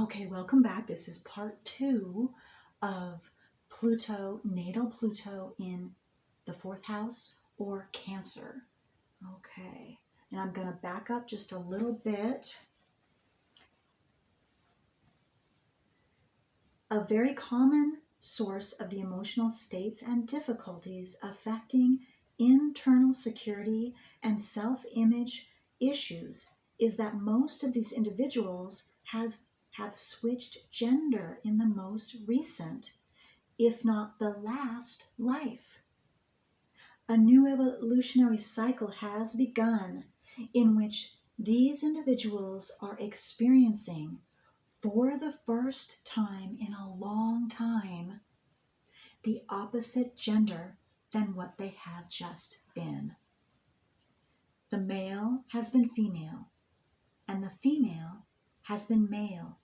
Okay, welcome back. This is part 2 of Pluto, natal Pluto in the 4th house or Cancer. Okay, and I'm going to back up just a little bit. A very common source of the emotional states and difficulties affecting internal security and self-image issues is that most of these individuals have switched gender in the most recent, if not the last, life. A new evolutionary cycle has begun in which these individuals are experiencing, for the first time in a long time, the opposite gender than what they have just been. The male has been female, and the female has been male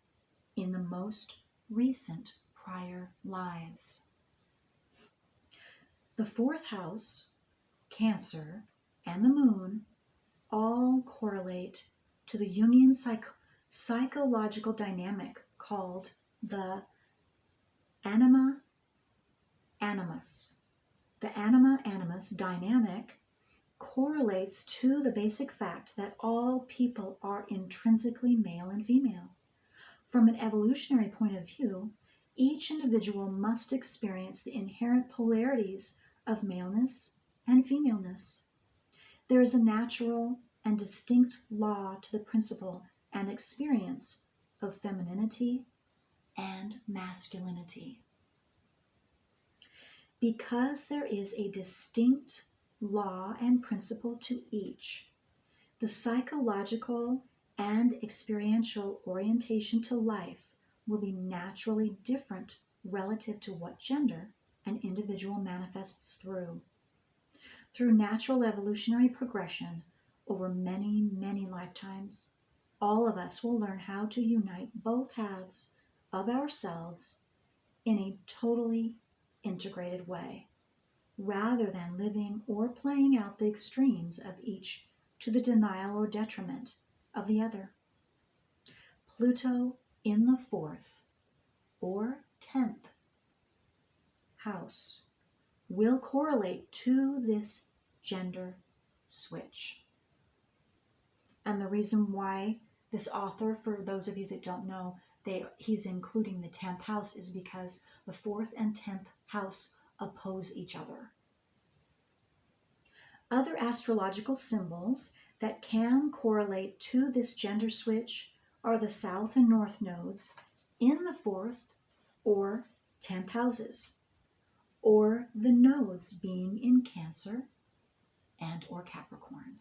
in the most recent prior lives. The 4th house, Cancer, and the moon all correlate to the Jungian psychological dynamic called the anima animus. The anima animus dynamic correlates to the basic fact that all people are intrinsically male and female. From an evolutionary point of view, each individual must experience the inherent polarities of maleness and femaleness. There is a natural and distinct law to the principle and experience of femininity and masculinity. Because there is a distinct law and principle to each, the psychological and experiential orientation to life will be naturally different relative to what gender an individual manifests through. Through natural evolutionary progression over many, many lifetimes, all of us will learn how to unite both halves of ourselves in a totally integrated way, rather than living or playing out the extremes of each to the denial or detriment of the other. Pluto in the 4th or 10th house will correlate to this gender switch. And the reason why this author, for those of you that don't know, he's including the 10th house is because the 4th and 10th house oppose each other. Other astrological symbols that can correlate to this gender switch are the south and north nodes in the 4th or 10th houses, or the nodes being in Cancer and or Capricorn.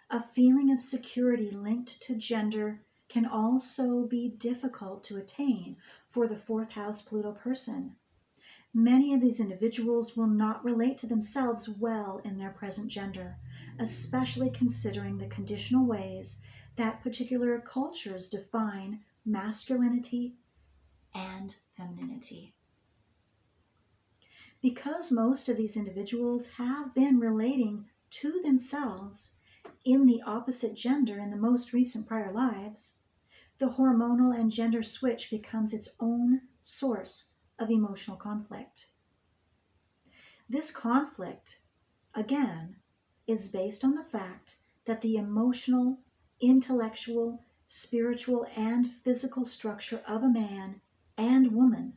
A feeling of security linked to gender can also be difficult to attain for the 4th house Pluto person. Many of these individuals will not relate to themselves well in their present gender, especially considering the conditional ways that particular cultures define masculinity and femininity. Because most of these individuals have been relating to themselves in the opposite gender in the most recent prior lives, the hormonal and gender switch becomes its own source of emotional conflict. This conflict, again, is based on the fact that the emotional, intellectual, spiritual, and physical structure of a man and woman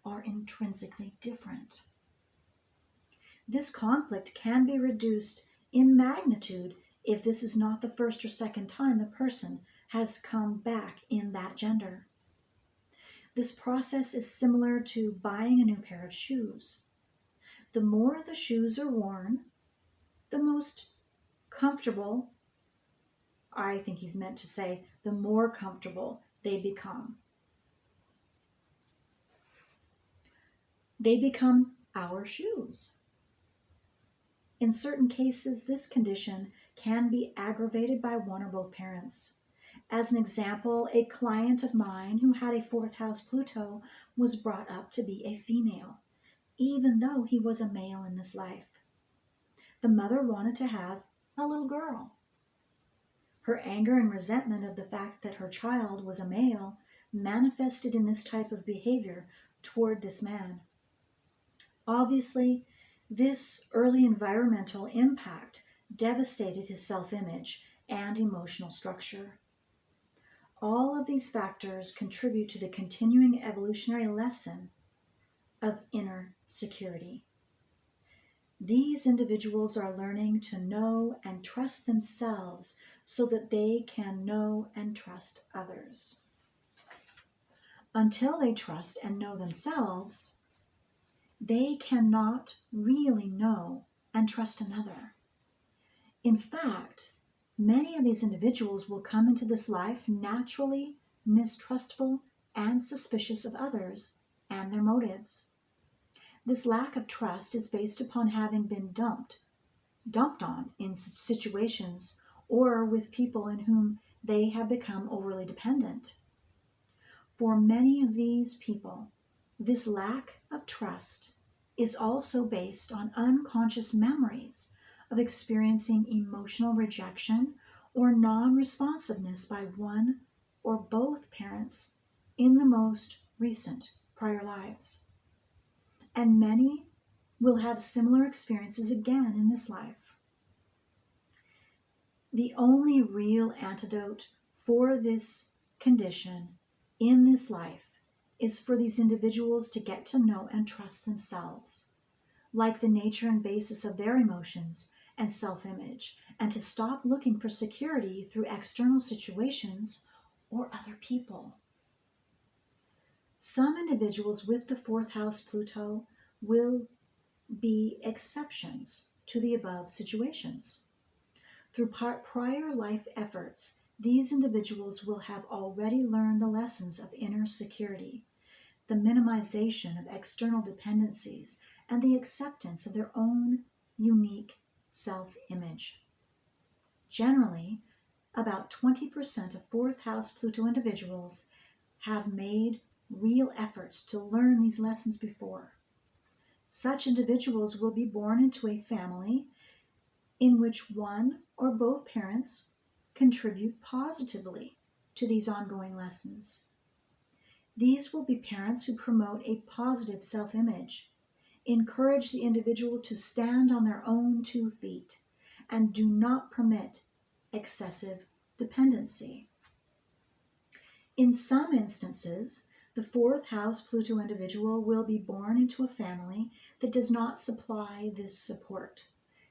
are intrinsically different. This conflict can be reduced in magnitude if this is not the first or second time the person has come back in that gender. This process is similar to buying a new pair of shoes. The more the shoes are worn, the most comfortable, I think he's meant to say, the more comfortable they become. They become our shoes. In certain cases, this condition can be aggravated by one or both parents. As an example, a client of mine who had a 4th house Pluto was brought up to be a female, even though he was a male in this life. The mother wanted to have a little girl. Her anger and resentment of the fact that her child was a male manifested in this type of behavior toward this man. Obviously, this early environmental impact devastated his self-image and emotional structure. All of these factors contribute to the continuing evolutionary lesson of inner security. These individuals are learning to know and trust themselves so that they can know and trust others. Until they trust and know themselves, they cannot really know and trust another. In fact, many of these individuals will come into this life naturally mistrustful and suspicious of others and their motives. This lack of trust is based upon having been dumped on in situations or with people in whom they have become overly dependent. For many of these people, this lack of trust is also based on unconscious memories of experiencing emotional rejection or non-responsiveness by one or both parents in the most recent prior lives. And many will have similar experiences again in this life. The only real antidote for this condition in this life is for these individuals to get to know and trust themselves, like the nature and basis of their emotions and self-image, and to stop looking for security through external situations or other people. Some individuals with the fourth house Pluto will be exceptions to the above situations. Through prior life efforts, these individuals will have already learned the lessons of inner security, the minimization of external dependencies, and the acceptance of their own unique self-image. Generally, about 20% of fourth house Pluto individuals have made real efforts to learn these lessons before. Such individuals will be born into a family in which one or both parents contribute positively to these ongoing lessons. These will be parents who promote a positive self-image, encourage the individual to stand on their own 2 feet, and do not permit excessive dependency. In some instances, the fourth house Pluto individual will be born into a family that does not supply this support,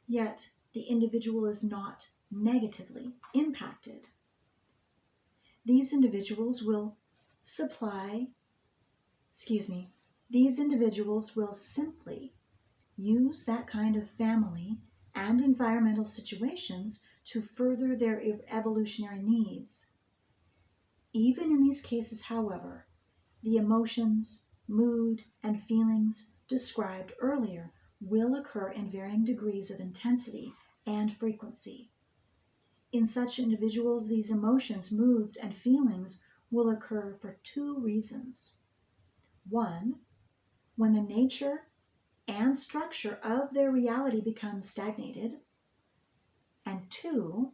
yet the individual is not negatively impacted. These individuals will simply use that kind of family and environmental situations to further their evolutionary needs. Even in these cases, however, the emotions, mood, and feelings described earlier will occur in varying degrees of intensity and frequency. In such individuals, these emotions, moods, and feelings will occur for 2 reasons. 1, when the nature and structure of their reality becomes stagnated. And 2,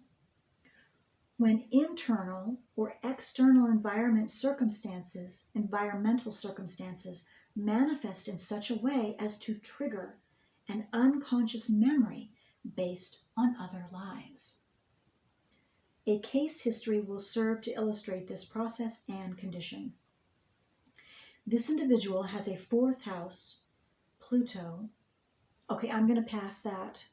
when internal or external environmental circumstances manifest in such a way as to trigger an unconscious memory based on other lives. A case history will serve to illustrate this process and condition. This individual has a fourth house Pluto. Okay, I'm going to pass that.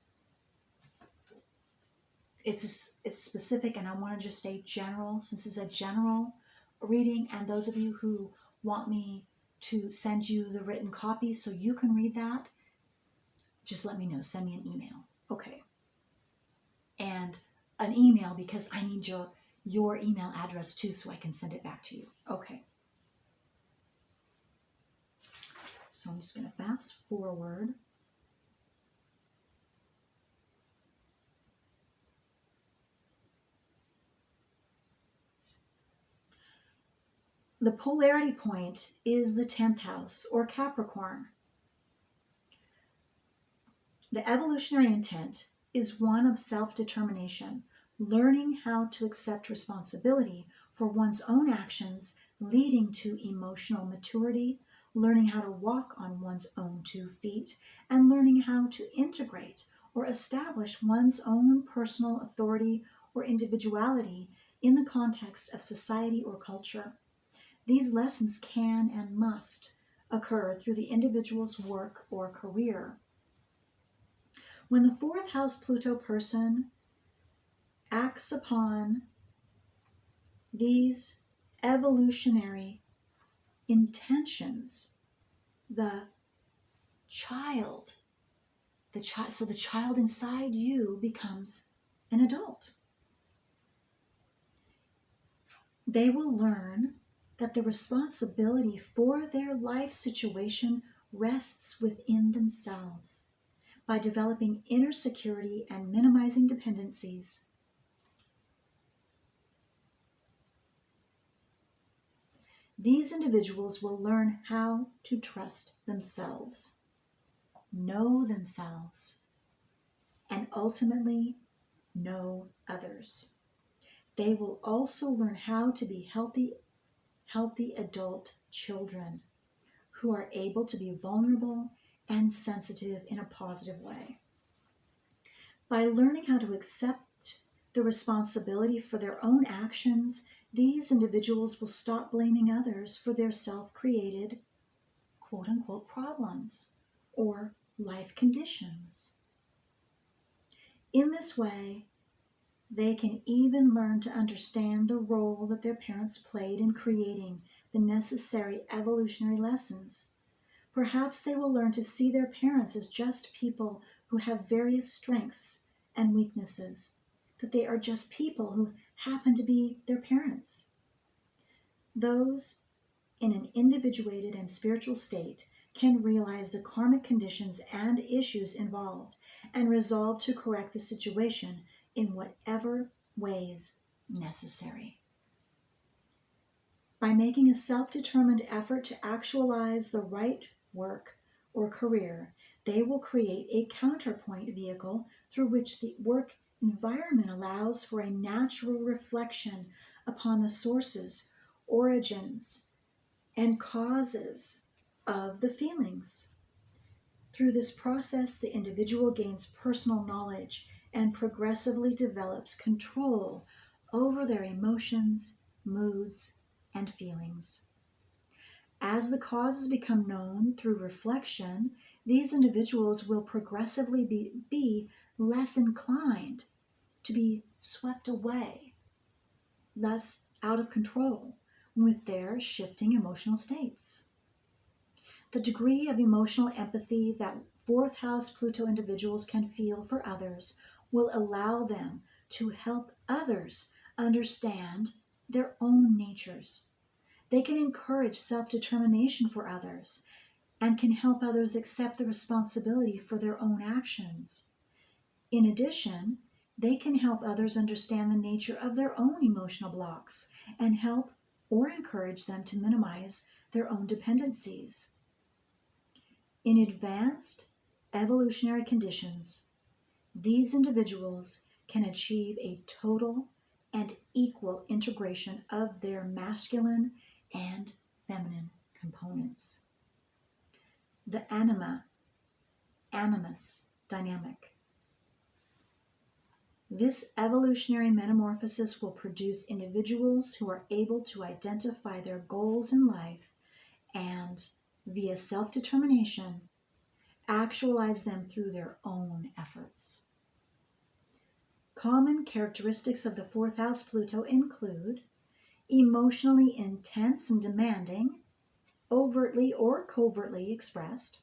It's specific, and I want to just stay general, since it's a general reading, and those of you who want me to send you the written copy so you can read that, just let me know. Send me an email. Okay. And an email, because I need your email address too, so I can send it back to you. Okay. So I'm just going to fast forward. The polarity point is the 10th house, or Capricorn. The evolutionary intent is one of self-determination, learning how to accept responsibility for one's own actions, leading to emotional maturity, learning how to walk on one's own 2 feet, and learning how to integrate or establish one's own personal authority or individuality in the context of society or culture. These lessons can and must occur through the individual's work or career. When the fourth house Pluto person acts upon these evolutionary intentions, the child, so the child inside you becomes an adult. They will learn that the responsibility for their life situation rests within themselves by developing inner security and minimizing dependencies. These individuals will learn how to trust themselves, know themselves, and ultimately know others. They will also learn how to be healthy adult children who are able to be vulnerable and sensitive in a positive way. By learning how to accept the responsibility for their own actions, these individuals will stop blaming others for their self-created, quote-unquote, problems or life conditions. In this way, they can even learn to understand the role that their parents played in creating the necessary evolutionary lessons. Perhaps they will learn to see their parents as just people who have various strengths and weaknesses, that they are just people who happen to be their parents. Those in an individuated and spiritual state can realize the karmic conditions and issues involved and resolve to correct the situation in whatever ways necessary. By making a self-determined effort to actualize the right work or career, they will create a counterpoint vehicle through which the work environment allows for a natural reflection upon the sources, origins, and causes of the feelings. Through this process, the individual gains personal knowledge and progressively develops control over their emotions, moods, and feelings. As the causes become known through reflection, these individuals will progressively be less inclined to be swept away, less out of control with their shifting emotional states. The degree of emotional empathy that fourth house Pluto individuals can feel for others will allow them to help others understand their own natures. They can encourage self-determination for others and can help others accept the responsibility for their own actions. In addition, they can help others understand the nature of their own emotional blocks and help or encourage them to minimize their own dependencies. In advanced evolutionary conditions, these individuals can achieve a total and equal integration of their masculine and feminine components. The animus dynamic. This evolutionary metamorphosis will produce individuals who are able to identify their goals in life and, via self-determination, actualize them through their own efforts. Common characteristics of the fourth house Pluto include emotionally intense and demanding, overtly or covertly expressed,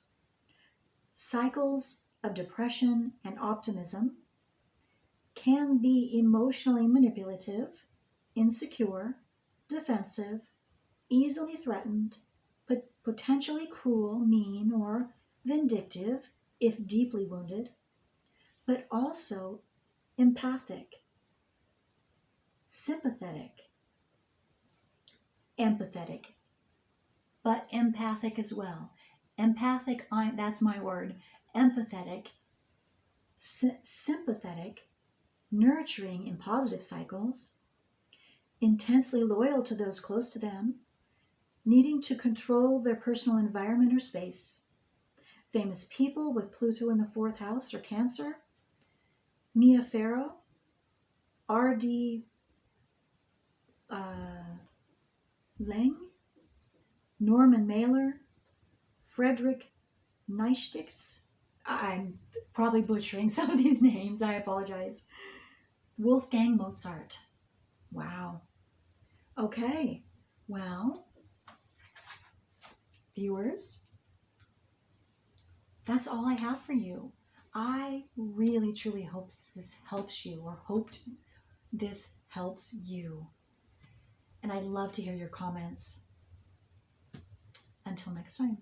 cycles of depression and optimism, can be emotionally manipulative, insecure, defensive, easily threatened, but potentially cruel, mean, or vindictive if deeply wounded, but also empathic, sympathetic, empathetic, but empathic as well. Empathic, that's my word. Empathetic, sympathetic, nurturing in positive cycles, intensely loyal to those close to them, needing to control their personal environment or space. Famous people with Pluto in the 4th house or Cancer: Mia Farrow, R.D. Lang, Norman Mailer, Frederick Nietzsche. I'm probably butchering some of these names, I apologize. Wolfgang Mozart. Wow. Okay, well, viewers, that's all I have for you. I really truly hope this helps you, or hoped this helps you. And I'd love to hear your comments. Until next time.